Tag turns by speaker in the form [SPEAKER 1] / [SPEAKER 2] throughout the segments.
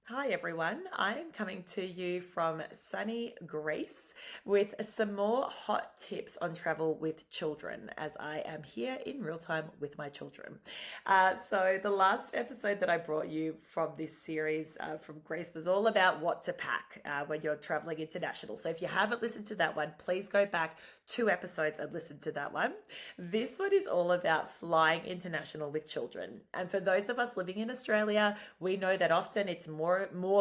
[SPEAKER 1] Hi everyone, I am coming to you from sunny Greece with some more hot tips on travel with children as I am here in real time with my children. So, the last episode that I brought you from this series from Greece was all about what to pack when you're traveling international. So, if you haven't listened to that one, please go back 2 episodes and listen to that one. This one is all about flying international with children. And for those of us living in Australia, we know that often it's more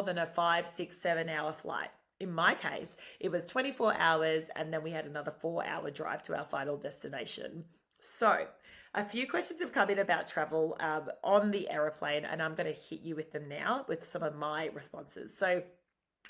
[SPEAKER 1] than a 5, 6, 7 hour flight. In my case, it was 24 hours, and then we had another 4 hour drive to our final destination. So, a few questions have come in about travel on the aeroplane, and I'm going to hit you with them now with some of my responses. So,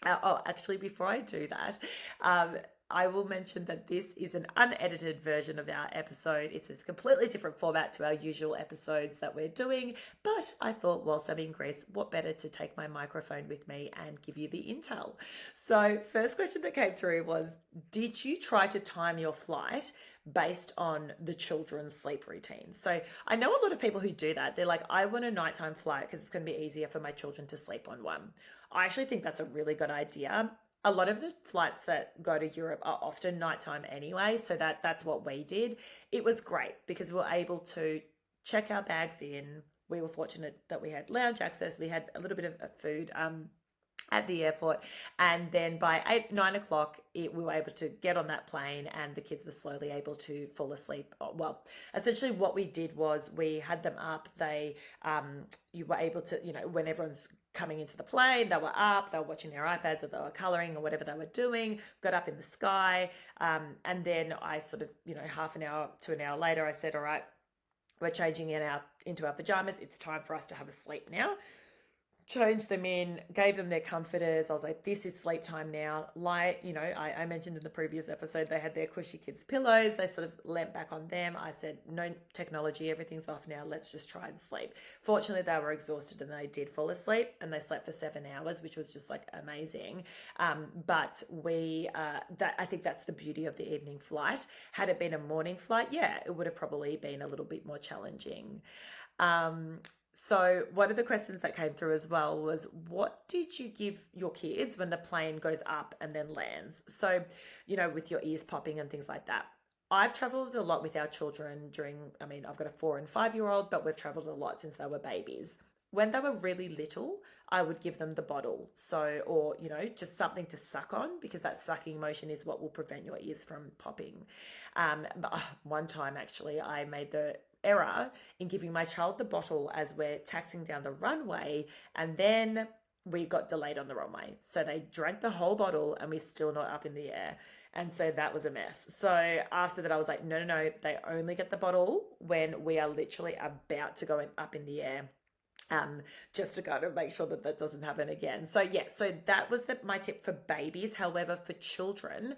[SPEAKER 1] actually, before I do that, um, I will mention that this is an unedited version of our episode. It's a completely different format to our usual episodes that we're doing. But I thought, whilst I'm in Greece, what better to take my microphone with me and give you the intel? So, first question that came through was, did you try to time your flight based on the children's sleep routine? So, I know a lot of people who do that. They're like, I want a nighttime flight because it's going to be easier for my children to sleep on one. I actually think that's a really good idea. A lot of the flights that go to Europe are often nighttime anyway, so that's what we did. It was great because we were able to check our bags in. We were fortunate that we had lounge access. We had a little bit of food at the airport, and then by 8, 9 o'clock we were able to get on that plane, and the kids were slowly able to fall asleep. Well, essentially what we did was we had them up. They you were able to, when everyone's coming into the plane, they were up, they were watching their iPads, or they were coloring, or whatever they were doing, got up in the sky. And then I sort of, half an hour to an hour later, I said, all right, we're changing into our pajamas, it's time for us to have a sleep now. Changed them in, gave them their comforters. I was like, this is sleep time now. I mentioned in the previous episode, they had their cushy kids' pillows. They sort of leant back on them. I said, no technology, everything's off now. Let's just try and sleep. Fortunately, they were exhausted and they did fall asleep, and they slept for 7 hours, which was just like amazing. But I think that's the beauty of the evening flight. Had it been a morning flight, yeah, it would have probably been a little bit more challenging. Um, so one of the questions that came through as well was, what did you give your kids when the plane goes up and then lands? So, with your ears popping and things like that. I've traveled a lot with our children I've got a 4 and 5 year old, but we've traveled a lot since they were babies. When they were really little, I would give them the bottle. So, or, just something to suck on, because that sucking motion is what will prevent your ears from popping. But one time, actually, I made the error in giving my child the bottle as we're taxiing down the runway, and then we got delayed on the runway. So they drank the whole bottle and we're still not up in the air. And so that was a mess. So after that, I was like, no, no, no, they only get the bottle when we are literally about to go up in the air. Um, just to kind of make sure that that doesn't happen again. So yeah, so that was my tip for babies. However, for children,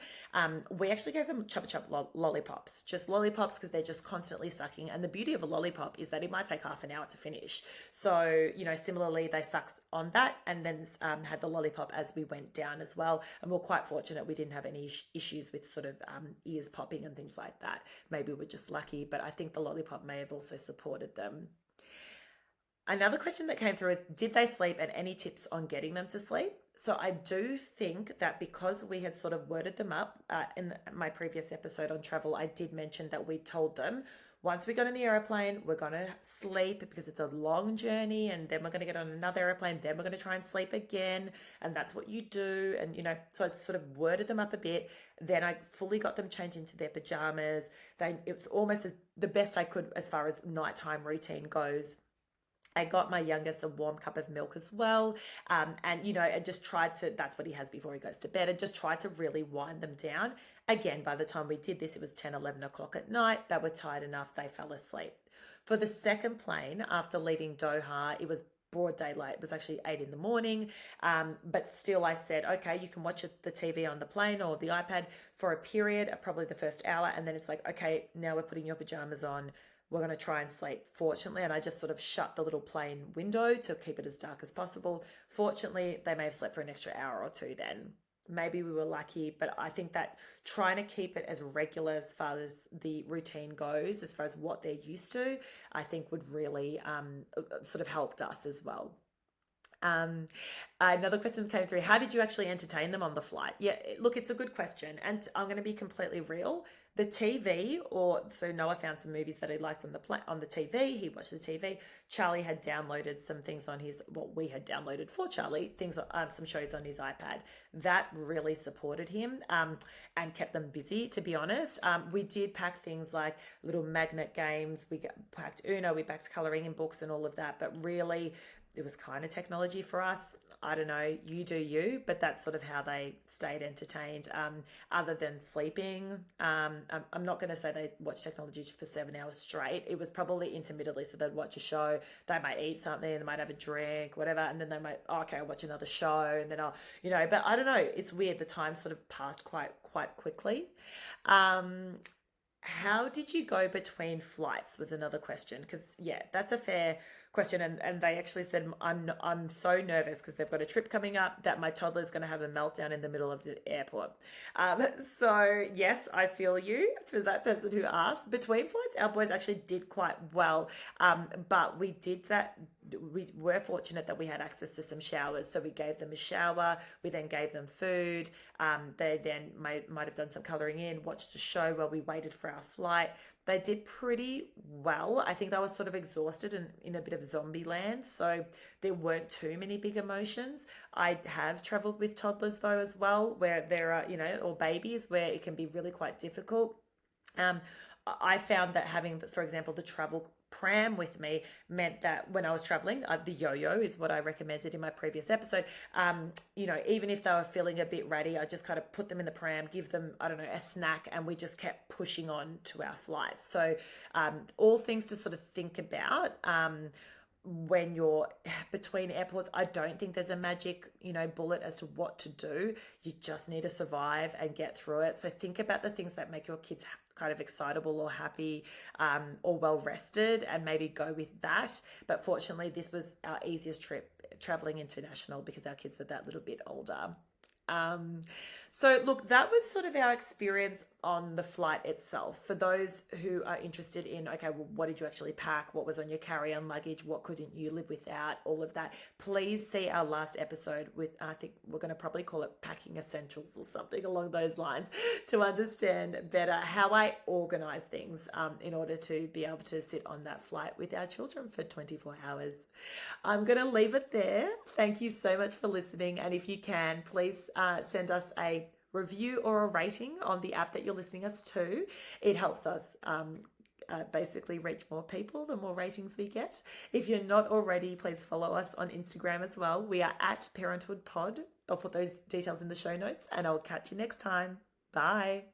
[SPEAKER 1] we actually gave them Chupa Chup lollipops, just lollipops, because they're just constantly sucking. And the beauty of a lollipop is that it might take half an hour to finish. So, similarly, they sucked on that and then had the lollipop as we went down as well. And we're quite fortunate we didn't have any issues with sort of ears popping and things like that. Maybe we're just lucky, but I think the lollipop may have also supported them. Another question that came through is, did they sleep, and any tips on getting them to sleep? So I do think that because we had sort of worded them up in my previous episode on travel, I did mention that we told them, once we got in the airplane, we're going to sleep because it's a long journey, and then we're going to get on another airplane, then we're going to try and sleep again, and that's what you do. And, so I sort of worded them up a bit. Then I fully got them changed into their pajamas. It was almost the best I could as far as nighttime routine goes. I got my youngest a warm cup of milk as well. I just tried to, that's what he has before he goes to bed, and just tried to really wind them down. Again, by the time we did this, it was 10, 11 o'clock at night. They were tired enough, they fell asleep. For the second plane, after leaving Doha, it was broad daylight. It was actually 8 in the morning. But still, I said, okay, you can watch the TV on the plane or the iPad for a period, probably the first hour. And then it's like, okay, now we're putting your pajamas on. We're going to try and sleep. Fortunately, and I just sort of shut the little plane window to keep it as dark as possible. Fortunately, they may have slept for an extra hour or two then. Maybe we were lucky, but I think that trying to keep it as regular as far as the routine goes, as far as what they're used to, I think would really sort of helped us as well. Another question came through. How did you actually entertain them on the flight? Yeah, look, it's a good question. And I'm going to be completely real. The TV, so Noah found some movies that he liked on the TV. He watched the TV. Charlie had downloaded some things on we had downloaded for Charlie, some shows on his iPad. That really supported him and kept them busy, to be honest. We did pack things like little magnet games. We packed Uno, we packed colouring in books and all of that. But really, it was kind of technology for us. I don't know, you do you, but that's sort of how they stayed entertained, other than sleeping. I'm not going to say they watched technology for 7 hours straight. It was probably intermittently, so they'd watch a show, they might eat something, they might have a drink, whatever, and then they might, okay, I'll watch another show, and then but I don't know, it's weird, the time sort of passed quite quickly. How did you go between flights was another question, because yeah, that's a fair question, and they actually said I'm so nervous because they've got a trip coming up that my toddler's going to have a meltdown in the middle of the airport. So yes, I feel you for that person who asked. Between flights, our boys actually did quite well, but we were fortunate that we had access to some showers, so we gave them a shower. We then gave them food. They then might have done some colouring in, watched a show while we waited for our flight. They did pretty well. I think they were sort of exhausted and in a bit of zombie land, so there weren't too many big emotions. I have travelled with toddlers though as well, where there are, or babies, where it can be really quite difficult. I found that having, for example, the travel pram with me meant that when I was traveling, the yo-yo is what I recommended in my previous episode. Even if they were feeling a bit ratty, I just kind of put them in the pram, give them, I don't know, a snack, and we just kept pushing on to our flight. So all things to sort of think about. When you're between airports, I don't think there's a magic, bullet as to what to do. You just need to survive and get through it. So think about the things that make your kids kind of excitable or happy, or well rested, and maybe go with that. But fortunately, this was our easiest trip traveling international because our kids were that little bit older. So look, that was sort of our experience on the flight itself. For those who are interested in, okay, well, what did you actually pack? What was on your carry-on luggage? What couldn't you live without? All of that. Please see our last episode with, I think we're going to probably call it Packing Essentials or something along those lines, to understand better how I organize things in order to be able to sit on that flight with our children for 24 hours. I'm going to leave it there. Thank you so much for listening. And if you can, please send us a review or a rating on the app that you're listening us to. It helps us basically reach more people the more ratings we get. If you're not already, please follow us on Instagram as well. We are at Parenthood Pod. I'll put those details in the show notes, and I'll catch you next time. Bye.